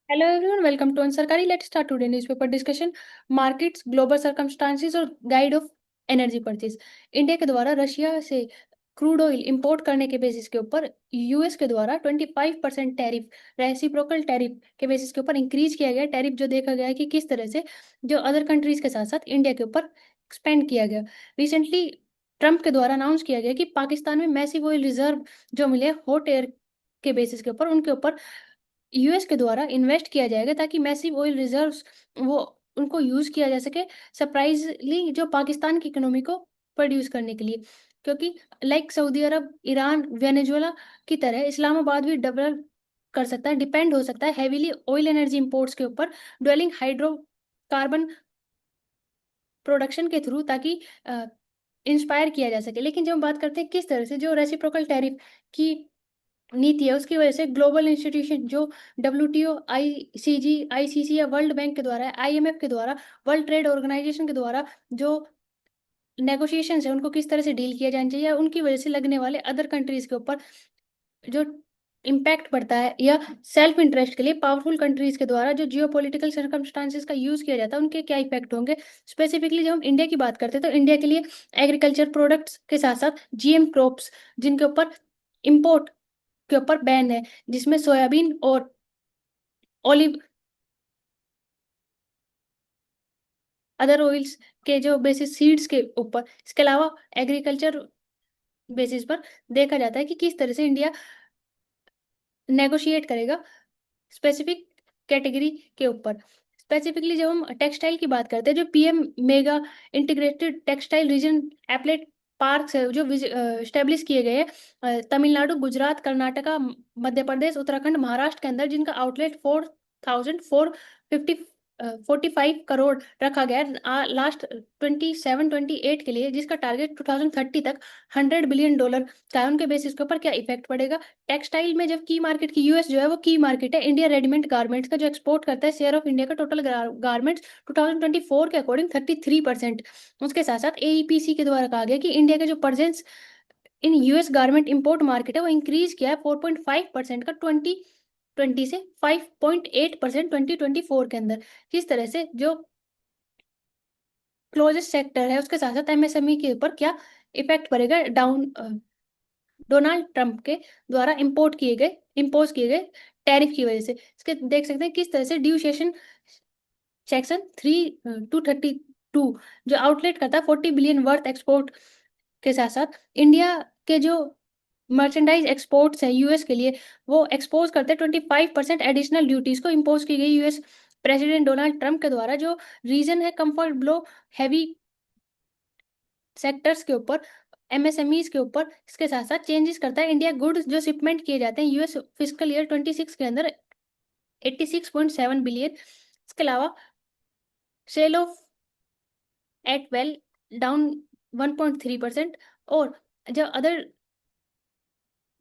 Hello everyone, welcome to Sarkari. Let's start today newspaper discussion. Markets, global circumstances और guide of energy purchase. India के द्वारा Russia से crude oil import करने के basis के ऊपर यूएस के द्वारा 25% टैरिफ, रेसिप्रोकल टैरिफ के बेसिस के ऊपर इंक्रीज किया गया। टैरिफ जो देखा गया है कि किस तरह से जो अदर कंट्रीज के साथ साथ इंडिया के ऊपर एक्सपेंड किया गया। रिसेंटली ट्रंप के द्वारा अनाउंस किया गया कि पाकिस्तान में मैसिव ऑयल रिजर्व जो मिले हॉट एयर के बेसिस के ऊपर, उनके ऊपर यूएस के द्वारा इन्वेस्ट किया जाएगा ताकि मैसिव ऑयल रिजर्व्स वो उनको यूज किया जा सके सरप्राइजली जो पाकिस्तान की इकोनॉमी को प्रोड्यूस करने के लिए। क्योंकि लाइक सऊदी अरब, ईरान, वेनेजुएला की तरह इस्लामाबाद भी डबल कर सकता है, डिपेंड हो सकता है हेवीली ऑयल एनर्जी इंपोर्ट्स के ऊपर, ड्वेलिंग हाइड्रोकार्बन प्रोडक्शन के थ्रू, ताकि इंस्पायर किया जा सके। लेकिन जब हम बात करते हैं किस तरह से जो रेसिप्रोकल टैरिफ की नीति है, उसकी वजह से ग्लोबल इंस्टीट्यूशन जो डब्ल्यूटीओ, आईसीजी, आईसीसी या वर्ल्ड बैंक के द्वारा, आईएमएफ के द्वारा, वर्ल्ड ट्रेड ऑर्गेनाइजेशन के द्वारा जो नेगोशिएशन है उनको किस तरह से डील किया जाना चाहिए, या उनकी वजह से लगने वाले अदर कंट्रीज के ऊपर जो इम्पैक्ट पड़ता है, या सेल्फ इंटरेस्ट के लिए पावरफुल कंट्रीज के द्वारा जो जियो पोलिटिकल सर्कमस्टांसिस का यूज किया जाता है, उनके क्या इफेक्ट होंगे। स्पेसिफिकली जब हम इंडिया की बात करते हैं तो इंडिया के लिए एग्रीकल्चर प्रोडक्ट्स के साथ साथ जीएम क्रॉप्स जिनके ऊपर इम्पोर्ट के ऊपर बैन है, जिसमें सोयाबीन और ऑलिव अदर ऑयल्स के जो बेसिस सीड्स के ऊपर, इसके अलावा एग्रीकल्चर बेसिस पर देखा जाता है कि किस तरह से इंडिया नेगोशिएट करेगा स्पेसिफिक कैटेगरी के ऊपर। स्पेसिफिकली जब हम टेक्सटाइल की बात करते हैं, जो PM mega integrated textile region apparel parks है जो स्टेब्लिश किए गए हैं तमिलनाडु, गुजरात, कर्नाटका, मध्य प्रदेश, उत्तराखंड, महाराष्ट्र के अंदर, जिनका आउटलेट 4,445 करोड़ रखा गया है लास्ट 27-28 के लिए, जिसका टारगेट 2030 तक $100 बिलियन का है। उनके बेसिस के ऊपर क्या इफेक्ट पड़ेगा टेक्सटाइल में, जब की मार्केट की यूएस जो है वो की मार्केट है। इंडिया रेडीमेड गारमेंट्स का जो एक्सपोर्ट करता है, शेयर ऑफ इंडिया का टोटल गारमेंट्स 2024 के अकॉर्डिंग 33%। उसके साथ साथ एईपीसी के द्वारा कहा गया कि इंडिया का जो presence in US garment import market है वो इंक्रीज किया है 4.5% का 2020 से 5.8% 2024 के अंदर। किस तरह से जो क्लोजेस्ट सेक्टर है उसके साथ साथ एमएसएमई के ऊपर क्या इफेक्ट पड़ेगा डोनाल्ड ट्रंप के द्वारा इंपोज किए गए टैरिफ की वजह से। इसके देख सकते हैं किस तरह से ड्यू सेक्शन 232 जो आउटलेट करता है 40 बिलियन वर्थ एक्सपोर्ट के साथ साथ इंडिया के जो मर्चेंडाइज एक्सपोर्ट्स है यूएस के लिए, वो एक्सपोज करते हैं 25% एडिशनल ड्यूटीज को इम्पोज की गई यूएस प्रेसिडेंट डोनाल्ड ट्रंप के द्वारा। जो रीजन है कंफर्ट ब्लो हैवी सेक्टर्स के ऊपर, एमएसएमईज के ऊपर। इसके साथ साथ चेंजेस करता है इंडिया गुड्स जो शिपमेंट किए जाते हैं यूएस फिजिकल ईयर 26 के अंदर 86.7 बिलियन। इसके अलावा sale of at well down 1.3%। और जब अदर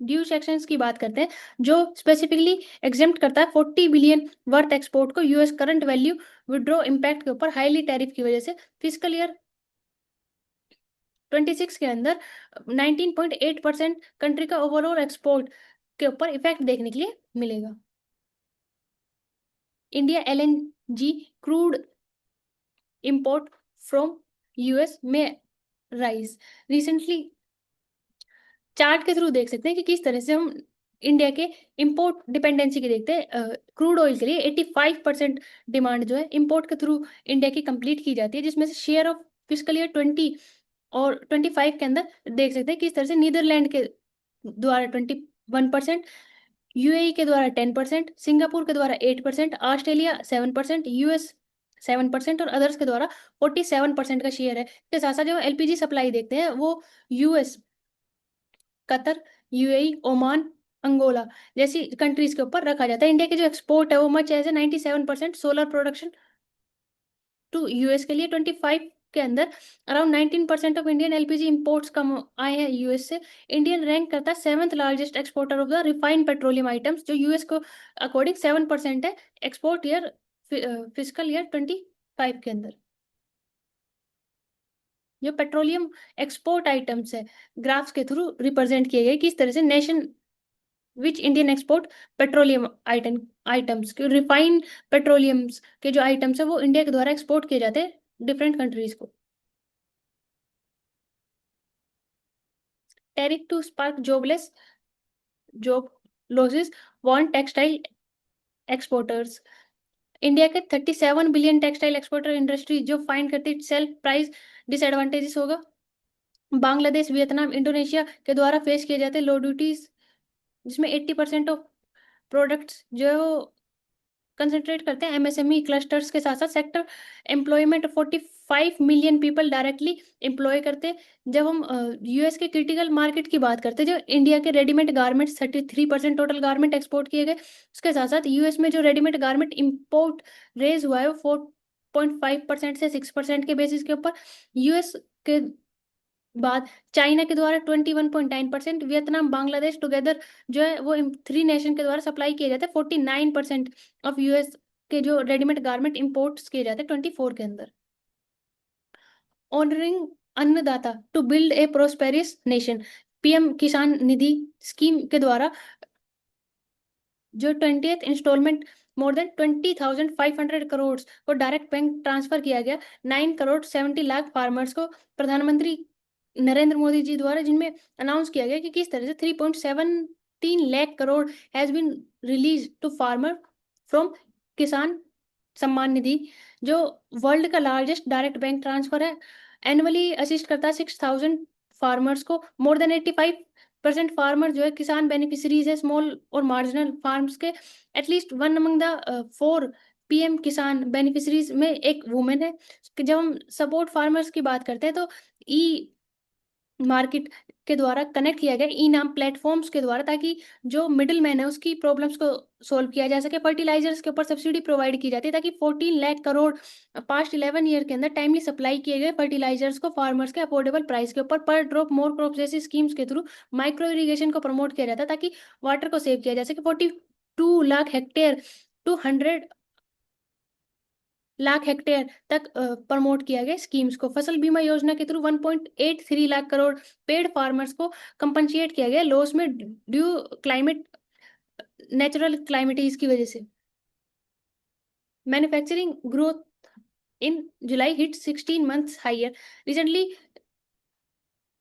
ड्यू सेक्शंस की बात करते हैं, जो स्पेसिफिकली एग्जेम्प्ट करता है 40 बिलियन वर्थ एक्सपोर्ट को US current value withdraw impact के ऊपर हाईली टैरिफ की वजह से, फिजिकल ईयर 26 के अंदर 19.8% कंट्री का ओवरऑल एक्सपोर्ट के ऊपर इफेक्ट देखने के लिए मिलेगा। India LNG crude import from US में राइज। रिसेंटली चार्ट के थ्रू देख सकते हैं कि किस तरह से हम इंडिया के इंपोर्ट डिपेंडेंसी की देखते हैं। क्रूड ऑयल के लिए 85% डिमांड जो है इंपोर्ट के थ्रू इंडिया की कंप्लीट की जाती है, जिसमें से शेयर ऑफ फिजिकल ईयर 20 और 25 के अंदर देख सकते हैं किस तरह से नीदरलैंड के द्वारा 21%, यूएई के द्वारा 10%, सिंगापुर के द्वारा 8%, ऑस्ट्रेलिया 7%, यूएस 7% और अदर्स के द्वारा 47% का शेयर है। इसके साथ साथ जो एलपीजी सप्लाई देखते हैं वो US, Qatar, UAE, Oman, Angola जैसी कंट्रीज के ऊपर रखा जाता है। इंडिया के जो एक्सपोर्ट है वो much as 97% solar production to US के लिए। 25 के अंदर around 19% of Indian LPG imports कम आए हैं यूएस से। इंडियन रैंक करता है 7th largest exporter of the refined petroleum items, जो यूएस को अकॉर्डिंग 7% है एक्सपोर्ट ईयर फिजिकल ईयर 25 के अंदर। जो पेट्रोलियम एक्सपोर्ट आइटम्स है ग्राफ्स के थ्रू रिप्रेजेंट किए गए किस तरह से nation which Indian export petroleum items, refined petroleums के जो आइटम्स है वो इंडिया के द्वारा एक्सपोर्ट किए जाते हैं डिफरेंट कंट्रीज को। Tariff to spark job losses warn textile exporters. India के 37 बिलियन टेक्सटाइल एक्सपोर्टर इंडस्ट्री जो फाइंड करती सेल्फ प्राइस डिसएडवांटेजेस होगा। बांग्लादेश, वियतनाम, इंडोनेशिया के द्वारा फेस किए जाते लो ड्यूटीज, जिसमें 80% ऑफ प्रोडक्ट्स जो है वो कंसंट्रेट करते हैं एमएसएमई क्लस्टर्स के साथ साथ sector employment 45 million people directly employ करते हैं। जब हम यूएस के क्रिटिकल मार्केट की बात करते हैं, जो इंडिया के readymade garments 33% total garment export किए गए, उसके साथ साथ यूएस में जो रेडीमेड गारमेंट इंपोर्ट रेज हुआ है वो 4.5% से 6% के बेसिस के ऊपर। यूएस के बाद चाइना के द्वारा 21.9%, वियतनाम, बांग्लादेश टुगेदर जो है वो इन 3 नेशन के द्वारा सप्लाई किए जाते हैं 49% ऑफ यूएस के जो रेडीमेड गारमेंट इंपोर्ट्स किए जाते हैं 24 के अंदर। Honouring annadata to build a prosperous nation, PM Kisan Nidhi scheme के द्वारा जो 20th instalment more than 20,500 crore को डायरेक्ट बैंक ट्रांसफर किया गया 9 करोड़ 70 लाख फार्मर्स को प्रधानमंत्री नरेंद्र मोदी जी द्वारा, जिनमें अनाउंस किया गया कि किस तरह से 3.17 lakh crore has been release to farmer from Kisan Samman Nidhi, जो वर्ल्ड का लार्जेस्ट डायरेक्ट बैंक ट्रांसफर है। एनुअली असिस्ट करता है 6,000 फार्मर्स को। मोर देन 85% फार्मर जो है किसान बेनिफिशरीज है स्मॉल और मार्जिनल फार्म्स के। At least one among the 4 PM किसान बेनिफिशरीज में एक वुमेन है। जब हम सपोर्ट फार्मर्स की बात करते हैं तो ई मार्केट के द्वारा कनेक्ट किया गया ई नाम प्लेटफॉर्म्स के द्वारा, ताकि जो मिडिल मैन है उसकी प्रॉब्लम्स को सोल्व किया जा सके। फर्टिलाइजर्स के ऊपर सब्सिडी प्रोवाइड की जाती है ताकि 14 लाख करोड़ पास्ट 11 ईयर के अंदर टाइमली सप्लाई किए गए फर्टिलाइजर्स को फार्मर्स के अफोर्डेबल प्राइस के ऊपर पर ड्रॉप मोर क्रॉप जैसी स्कीम्स के थ्रू माइक्रो इरीगेशन को प्रमोट किया जाता है ताकि वाटर को सेव किया जा सके। 42 lakh hectare to 100 lakh hectare तक प्रमोट किया गया स्कीम्स को। फसल बीमा योजना के through 1.83 lakh crore paid farmers को कंपनसेट किया गया लॉस में ड्यू क्लाइमेट नेचुरल क्लाइमेटीज की वजह से। Manufacturing growth in July hit 16 months higher. Recently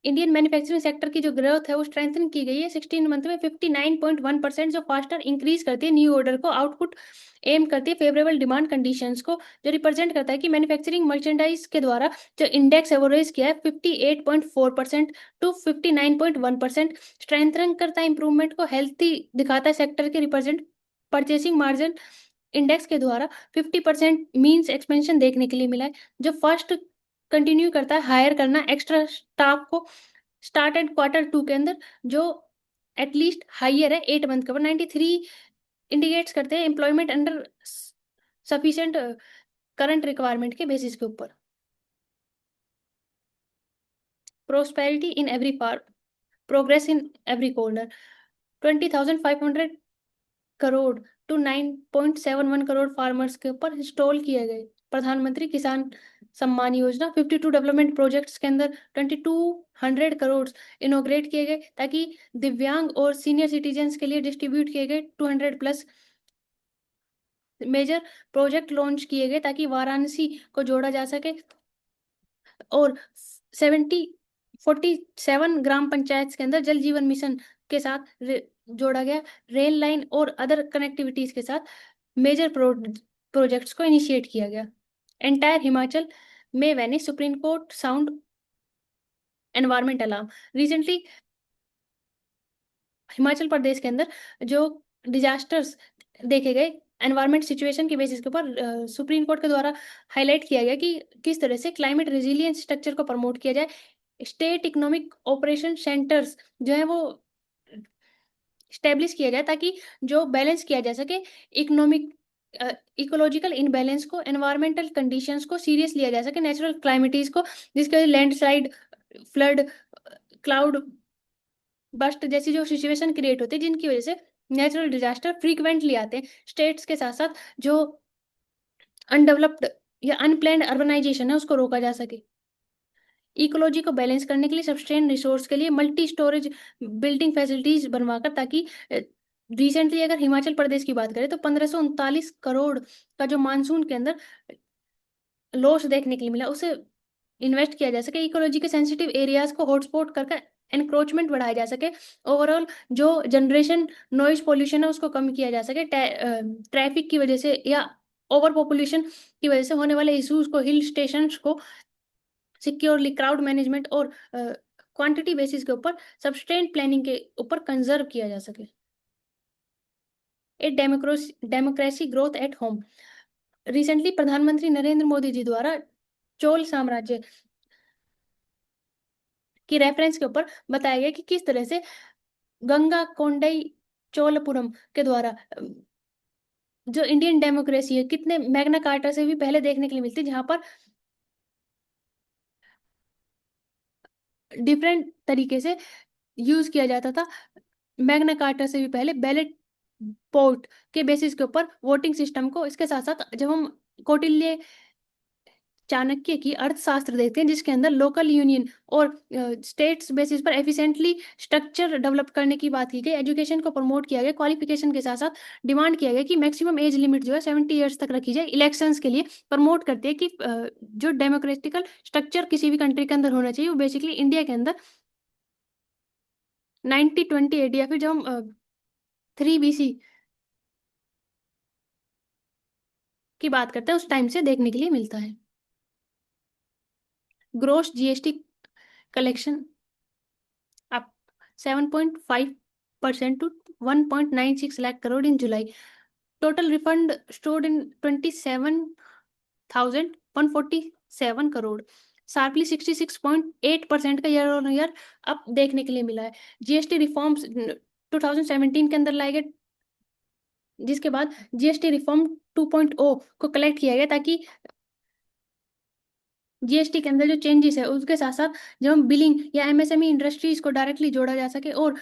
Indian manufacturing sector की जो ग्रोथ है वो स्ट्रेंथन की गई है 16 मंथ में 59.1%, जो फास्टर इंक्रीज करती है न्यू ऑर्डर को, आउटपुट एम करती है फेवरेबल डिमांड कंडीशंस को, जो रिप्रेजेंट करता है कि मैन्युफैक्चरिंग मर्चेंडाइज के द्वारा जो इंडेक्स है वो रेज किया है 58.4% टू 59.1%, स्ट्रेंथन करता है इंप्रूवमेंट को, हेल्थी दिखाता है सेक्टर के रिप्रेजेंट परचेसिंग मार्जिन इंडेक्स के द्वारा 50% मीन्स एक्सपेंशन देखने के लिए मिला है, जो फर्स्ट कंटिन्यू करता है हायर करना एक्स्ट्रा स्टाफ को स्टार्ट एंड क्वार्टर 2 के अंदर, जो एटलीस्ट हाइयर है 8 मंथ का। 93 इंडिकेट्स करते हैं employment under sufficient current requirement के बेसिस के ऊपर। Prosperity in every part, progress in every corner, 20,500 crore to 9.71 crore farmers के ऊपर इंस्टॉल किए गए प्रधानमंत्री किसान सम्मान योजना। 52 डेवलपमेंट प्रोजेक्ट्स के अंदर 2,200 करोड़ इनोग्रेट किए गए ताकि दिव्यांग और सीनियर सिटीजन्स के लिए डिस्ट्रीब्यूट किए गए 200+ मेजर प्रोजेक्ट लॉन्च किए गए ताकि वाराणसी को जोड़ा जा सके, और 47 ग्राम पंचायत के अंदर जल जीवन मिशन के साथ जोड़ा गया। रेल लाइन और अदर कनेक्टिविटीज के साथ मेजर प्रोजेक्ट्स को इनिशिएट किया गया। एंटायर हिमाचल में Venice supreme court sound environment alarm. Recently Himachal Pradesh के अंदर जो डिजास्टर्स देखे गए एनवायरमेंट सिचुएशन के बेसिस के ऊपर सुप्रीम कोर्ट के द्वारा हाईलाइट किया गया कि किस तरह से क्लाइमेट रेजिलियंस स्ट्रक्चर को प्रमोट किया जाए। स्टेट इकोनॉमिक ऑपरेशन सेंटर्स जो है वो स्टेब्लिश किया जाए ताकि जो बैलेंस किया जा सके इकोनॉमिक इकोलॉजिकल इनबैलेंस को, एनवायरमेंटल कंडीशंस को सीरियस लिया जा सके, नेचुरल क्लाइमेटीज को, जिसके वजह लैंडस्लाइड, फ्लड, क्लाउड बस्ट जैसी जो सिचुएशन क्रिएट होती है जिनकी वजह से नेचुरल डिजास्टर फ्रीक्वेंटली आते हैं। स्टेट्स के साथ साथ जो अनडेवलप्ड या अनप्लैन्ड अर्बनाइजेशन है उसको रोका जा सके। इकोलॉजी को बैलेंस करने के लिए सब्सटेन रिसोर्स के लिए मल्टी स्टोरेज बिल्डिंग फैसिलिटीज बनवाकर ताकि रिसेंटली अगर हिमाचल प्रदेश की बात करें तो 1539 करोड़ का जो मानसून के अंदर लॉस देखने के लिए मिला, उसे इन्वेस्ट किया जा सके, इकोलॉजी के सेंसिटिव एरियाज को हॉटस्पॉट करके एनक्रोचमेंट बढ़ाया जा सके, ओवरऑल जो जनरेशन नॉइज पोल्यूशन है उसको कम किया जा सके, ट्रैफिक की वजह से या ओवर पॉपुलेशन की वजह से होने वाले इश्यूज को, हिल स्टेशंस को सिक्योरली, क्राउड मैनेजमेंट और क्वांटिटी बेसिस के ऊपर सब्सटेंट प्लानिंग के ऊपर कंजर्व किया जा सके। A democracy growth at home. Recently प्रधानमंत्री नरेंद्र मोदी जी द्वारा चोल साम्राज्य की रेफरेंस के ऊपर बताया गया कि किस तरह से गंगा कोंडई चोलपुरम के द्वारा जो इंडियन डेमोक्रेसी है कितने मैग्ना कार्टा से भी पहले देखने के लिए मिलती है, जहां पर डिफरेंट तरीके से यूज किया जाता था। मैग्ना कार्टा से भी पहले बैलेट पोर्ट के बेसिस के ऊपर वोटिंग सिस्टम को, इसके साथ साथ जब हम कौटिल्य चाणक्य की अर्थशास्त्र देखते हैं जिसके अंदर लोकल यूनियन और स्टेट्स बेसिस पर एफिशिएंटली स्ट्रक्चर डेवलप करने की बात की गई, एजुकेशन को प्रमोट किया गया, क्वालिफिकेशन के साथ साथ डिमांड किया गया कि मैक्सिमम एज लिमिट जो है 70 ईयर्स तक रखी जाए, इलेक्शंस के लिए प्रमोट करती है कि जो डेमोक्रेटिकल स्ट्रक्चर किसी भी कंट्री के अंदर होना चाहिए वो बेसिकली इंडिया के अंदर 90-20-80 या फिर जब हम 3 BC की बात करते हैं उस टाइम से देखने के लिए मिलता है। Gross GST collection up 7.5% to 1.96 lakh crore in July. Total refund stood in 27,147 crore, sharply 66.8% का ईयर ऑन ईयर अप देखने के लिए मिला है। जीएसटी रिफॉर्म्स 2017 के अंदर लाए गए, जिसके बाद जीएसटी रिफॉर्म 2.0 को कलेक्ट किया गया ताकि जीएसटी के अंदर जो चेंजेस है उसके साथ साथ जब हम बिलिंग या एमएसएमई इंडस्ट्रीज को डायरेक्टली जोड़ा जा सके और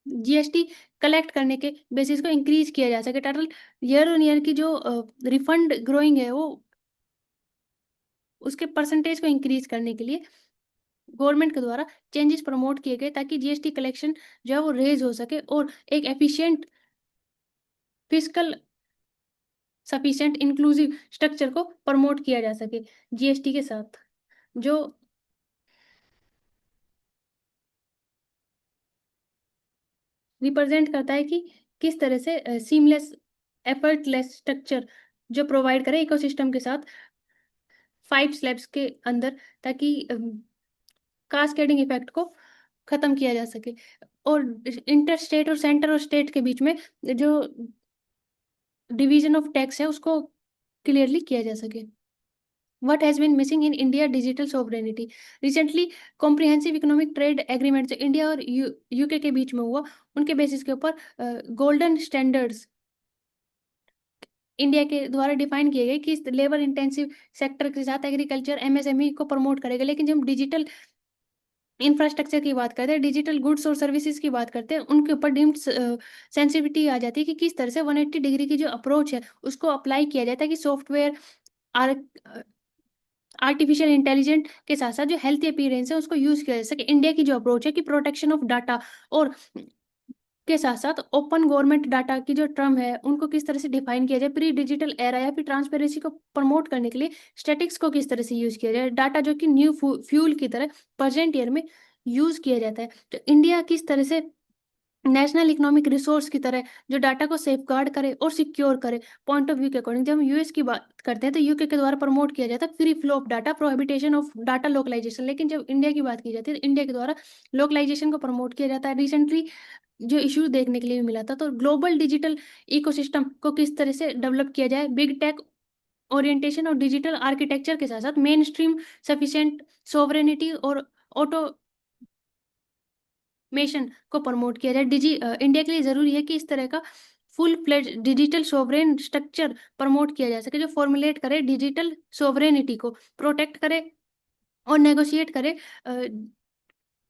जीएसटी कलेक्ट करने के बेसिस को इंक्रीज किया जा सके। टोटल ईयर ऑन ईयर की जो रिफंड ग्रोइंग है वो उसके परसेंटेज को इंक्रीज करने के लिए गवर्नमेंट के द्वारा चेंजेस प्रमोट किए गए ताकि जीएसटी कलेक्शन जो है वो रेज हो सके और एक efficient physical sufficient inclusive structure को प्रमोट किया जा सके जीएसटी के साथ, जो रिप्रेजेंट करता है कि किस तरह से सीमलेस एफर्टलेस स्ट्रक्चर जो प्रोवाइड करे इकोसिस्टम के साथ 5 स्लैब्स के अंदर, ताकि कास्केडिंग इफेक्ट को खत्म किया जा सके और इंटर स्टेट और सेंटर और स्टेट के बीच में जो डिवीजन ऑफ टैक्स है उसको क्लियरली किया जा सके। What has been missing in India digital sovereignty? Recently comprehensive economic trade agreement जो इंडिया और यूके के बीच में हुआ, उनके बेसिस के ऊपर गोल्डन स्टैंडर्ड्स इंडिया के द्वारा डिफाइन किए गए कि लेबर इंटेंसिव सेक्टर के साथ एग्रीकल्चर एमएसएमई को प्रमोट करेगा। लेकिन जब हम डिजिटल इंफ्रास्ट्रक्चर की बात करते हैं, डिजिटल गुड्स और सर्विसेज की बात करते हैं, उनके ऊपर डीम्ड सेंसिटिविटी आ जाती है कि किस तरह से 180 डिग्री की जो अप्रोच है उसको अप्लाई किया जाता है कि सॉफ्टवेयर आर्टिफिशियल इंटेलिजेंट के साथ साथ जो हेल्थ अपीयरेंस है उसको यूज किया जा सके। इंडिया की जो अप्रोच है कि प्रोटेक्शन ऑफ डाटा और के साथ साथ ओपन गवर्नमेंट डाटा की जो टर्म है उनको किस तरह से डिफाइन किया जाए, प्री डिजिटल एरा या फिर ट्रांसपेरेंसी को प्रमोट करने के लिए स्टैटिक्स को किस तरह से यूज किया जाए, डाटा जो कि न्यू फ्यूल की तरह प्रेजेंट ईयर में यूज किया जाता है। तो इंडिया किस तरह से नेशनल इकोनॉमिक रिसोर्स की तरह जो डाटा को सेफ गार्ड करे और सिक्योर करे, पॉइंट ऑफ व्यू के अकॉर्डिंग। जब हम यूएस की बात करते हैं तो यूके के द्वारा प्रमोट किया जाता है free flow of data, prohibition of data localisation. लेकिन जब इंडिया की बात की जाती है तो इंडिया के द्वारा लोकलाइजेशन को प्रमोट किया जाता है। रिसेंटली जो इश्यूज देखने के लिए भी मिला था, तो ग्लोबल डिजिटल इकोसिस्टम को किस तरह से डेवलप किया जाए, बिग टेक ओरिएंटेशन और डिजिटल आर्किटेक्चर के साथ साथ मेन स्ट्रीम सफिशिएंट सोवरेनिटी और ऑटो मेशन को प्रमोट किया जाए। इंडिया के लिए जरूरी है कि इस तरह का full fledged digital sovereign structure promote किया जा सके जो फॉर्मुलेट करे डिजिटल सोवरेनिटी को, प्रोटेक्ट करे और नेगोशिएट करे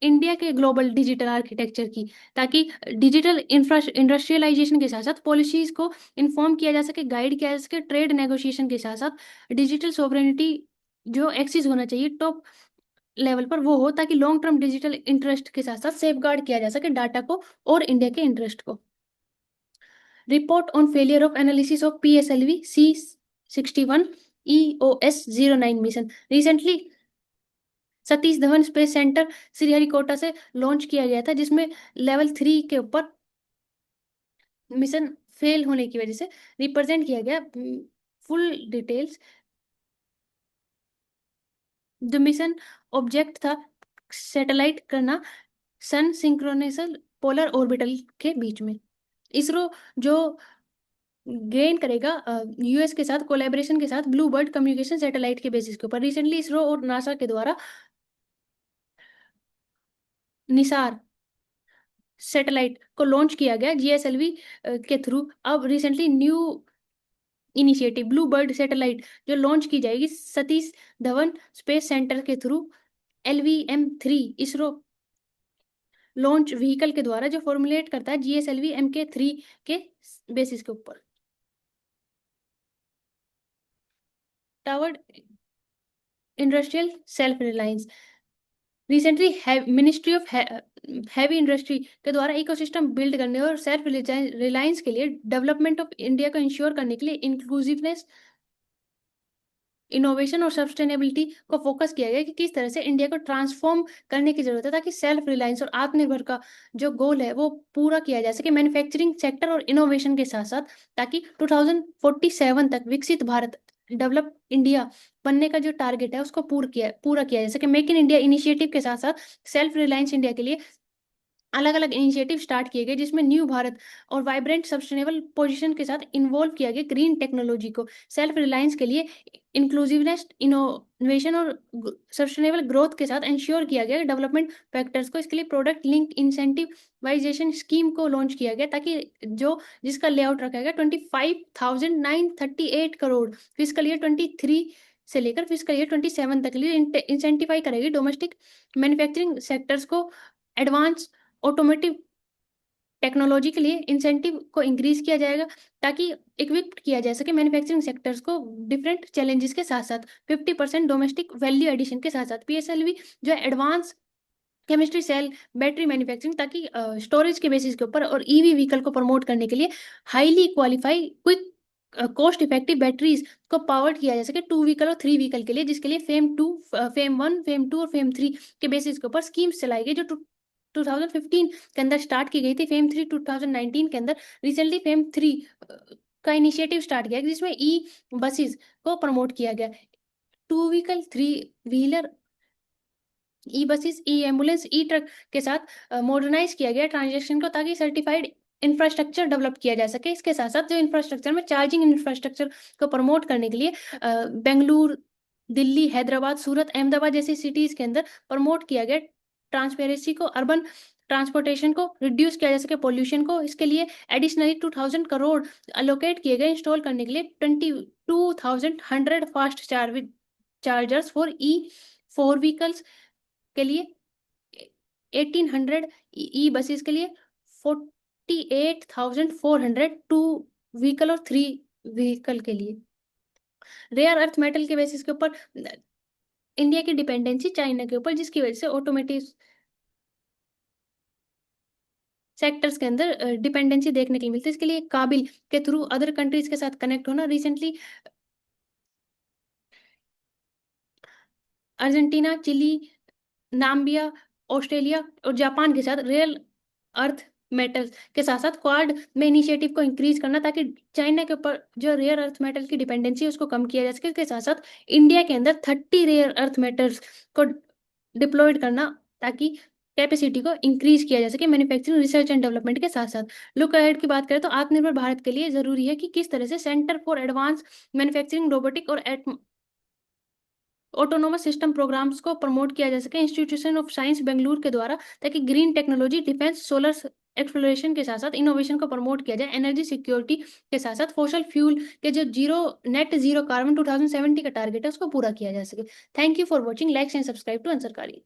इंडिया के ग्लोबल डिजिटल आर्किटेक्चर की, ताकि डिजिटल इंडस्ट्रियलाइजेशन के साथ साथ पॉलिसीज को इन्फॉर्म किया जा सके, गाइड किया जा सके, ट्रेड नेगोशिएशन के साथ साथ डिजिटल सोवरेनिटी जो एक्सिस होना चाहिए टॉप लेवल पर वो हो ताकि लॉन्ग टर्म डिजिटल इंटरेस्ट के साथ साथ सेफ गार्ड किया जा सके डाटा को और इंडिया के इंटरेस्ट को। Report on failure of analysis of PSLV C61 EOS-09 mission recently Satish Dhawan space centre Sriharikota से लॉन्च किया गया था, जिसमें लेवल 3 के ऊपर मिशन फेल होने की वजह से रिप्रेजेंट किया गया। Full details. जो मिशन ऑब्जेक्ट था सैटेलाइट करना सन सिंक्रोनाइजल पोलर ऑर्बिटल के बीच में। इसरो जो गेन करेगा यूएस के साथ कोलैबोरेशन के साथ ब्लू बर्ड कम्युनिकेशन सैटेलाइट के बेसिस के ऊपर। रिसेंटली इसरो और नासा के द्वारा निसार सैटेलाइट को लॉन्च किया गया GSLV के थ्रू। अब recently new initiative blue bird satellite जो लॉन्च की जाएगी सतीश धवन स्पेस सेंटर के through LVM-3 ISRO launch vehicle के द्वारा, जो फॉर्मुलेट करता है GSLV Mk3 के बेसिस के ऊपर। Toward industrial self reliance recently ministry of heavy industry के द्वारा इकोसिस्टम बिल्ड करने और सेल्फ रिलायंस के लिए डेवलपमेंट ऑफ इंडिया को इंश्योर करने के लिए इंक्लूसिवनेस, इनोवेशन और सस्टेनेबिलिटी को फोकस किया गया कि किस तरह से इंडिया को ट्रांसफॉर्म करने की जरूरत है ताकि सेल्फ रिलायंस और आत्मनिर्भर का जो गोल है वो पूरा किया जा सके मैन्युफैक्चरिंग सेक्टर और इनोवेशन के साथ साथ, ताकि 2047 तक विकसित भारत डेवलप इंडिया बनने का जो टारगेट है उसको पूरा किया जा सके। मेक इन इंडिया इनिशिएटिव के साथ साथ सेल्फ रिलायंस इंडिया के लिए अलग अलग इनिशिएटिव स्टार्ट किए गए, जिसमें न्यू भारत और वाइब्रेंट सस्टेनेबल पोजीशन के साथ इन्वॉल्व किया गया ग्रीन टेक्नोलॉजी को सेल्फ रिलायंस के लिए इंक्लूसिवनेस, इनोवेशन और सस्टेनेबल ग्रोथ के साथ इंश्योर किया गया डेवलपमेंट फैक्टर्स को। इसके लिए प्रोडक्ट लिंक इंसेंटिवाइजेशन स्कीम को लॉन्च किया गया ताकि जो जिसका लेआउट रखा गया 25,938 करोड़ फिजिकल ईयर 23 से लेकर फिजिकल ईयर 27 तक के लिए इंसेंटिफाई करेगी डोमेस्टिक मैन्युफैक्चरिंग सेक्टर्स को। एडवांस ऑटोमेटिव टेक्नोलॉजी के लिए इंसेंटिव को इंक्रीज किया जाएगा ताकि इक्विप्ड किया जा सके मैन्युफैक्चरिंग सेक्टर्स को डिफरेंट चैलेंजेस के साथ साथ 50% डोमेस्टिक वैल्यू एडिशन के साथ साथ। PSLV जो advance chemistry cell battery manufacturing ताकि स्टोरेज के बेसिस के ऊपर और EV व्हीकल को प्रमोट करने के लिए highly qualify quick cost effective batteries को पावर्ड किया जा सके 2 व्हीकल और 3 व्हीकल के लिए, जिसके लिए फेम 1 फेम 2 और फेम 3 के बेसिस के ऊपर स्कीम्स चलाई गई जो 2015 के अंदर स्टार्ट की गई थी। फेम 3 2019 के अंदर। रिसेंटली फेम 3 का इनिशिएटिव स्टार्ट किया जिसमें बसेस को प्रमोट किया गया। 2 vehicle 3 wheeler buses ambulance truck के साथ मॉडर्नाइज किया गया ट्रांजेक्शन को ताकि सर्टिफाइड इंफ्रास्ट्रक्चर डेवलप किया जा सके। इसके साथ साथ जो इंफ्रास्ट्रक्चर में चार्जिंग इंफ्रास्ट्रक्चर को प्रमोट करने के लिए बेंगलुरु, दिल्ली, हैदराबाद, सूरत, अहमदाबाद जैसी सिटीज के अंदर प्रमोट किया गया ट्रांसपेरेंसी को, अर्बन ट्रांसपोर्टेशन को रिड्यूस किया जा सके पोल्यूशन को। इसके लिए एडिशनली 2000 करोड़ अलोकेट किए गए इंस्टॉल करने के लिए 22,100 fast chargers for E4 vehicles के लिए, 1800 बसेस के लिए, 48,400 2 व्हीकल और 3 व्हीकल के लिए। रेयर अर्थ मेटल के बेसिस के ऊपर इंडिया की डिपेंडेंसी चाइना के ऊपर, जिसकी वजह से ऑटोमेटिव सेक्टर्स के अंदर डिपेंडेंसी देखने के लिए मिलती है। इसके लिए काबिल के थ्रू अदर कंट्रीज के साथ कनेक्ट होना। Recently Argentina, Chile, Namibia, Australia और जापान के साथ रेयर अर्थ मेटल्स के साथ साथ क्वाड में इनिशिएटिव को इंक्रीज करना ताकि चाइना के ऊपर जो रेयर अर्थ मेटल की डिपेंडेंसी है उसको कम किया जा सके। इसके साथ साथ इंडिया के अंदर 30 रेयर अर्थ मेटल्स को डिप्लॉयड करना ताकि कैपेसिटी को इंक्रीज किया जा सके मैन्युफैक्चरिंग रिसर्च एंड डेवलपमेंट के साथ साथ। लुक अहेड की बात करें तो आत्मनिर्भर भारत के लिए जरूरी है कि किस तरह से centre for advance manufacturing, robotic और ऑटोनोमस सिस्टम प्रोग्राम्स को प्रमोट किया जा सके इंस्टीट्यूशन ऑफ साइंस बेंगलुरु के द्वारा, ताकि green technology, defence, solar exploration के साथ साथ इनोवेशन को प्रमोट किया जाए। एनर्जी सिक्योरिटी के साथ साथ फॉसिल फ्यूल के जो नेट जीरो कार्बन 2070 का टारगेट है उसको पूरा किया जा सके। Thank you for watching. Like and subscribe to अंसरकारी।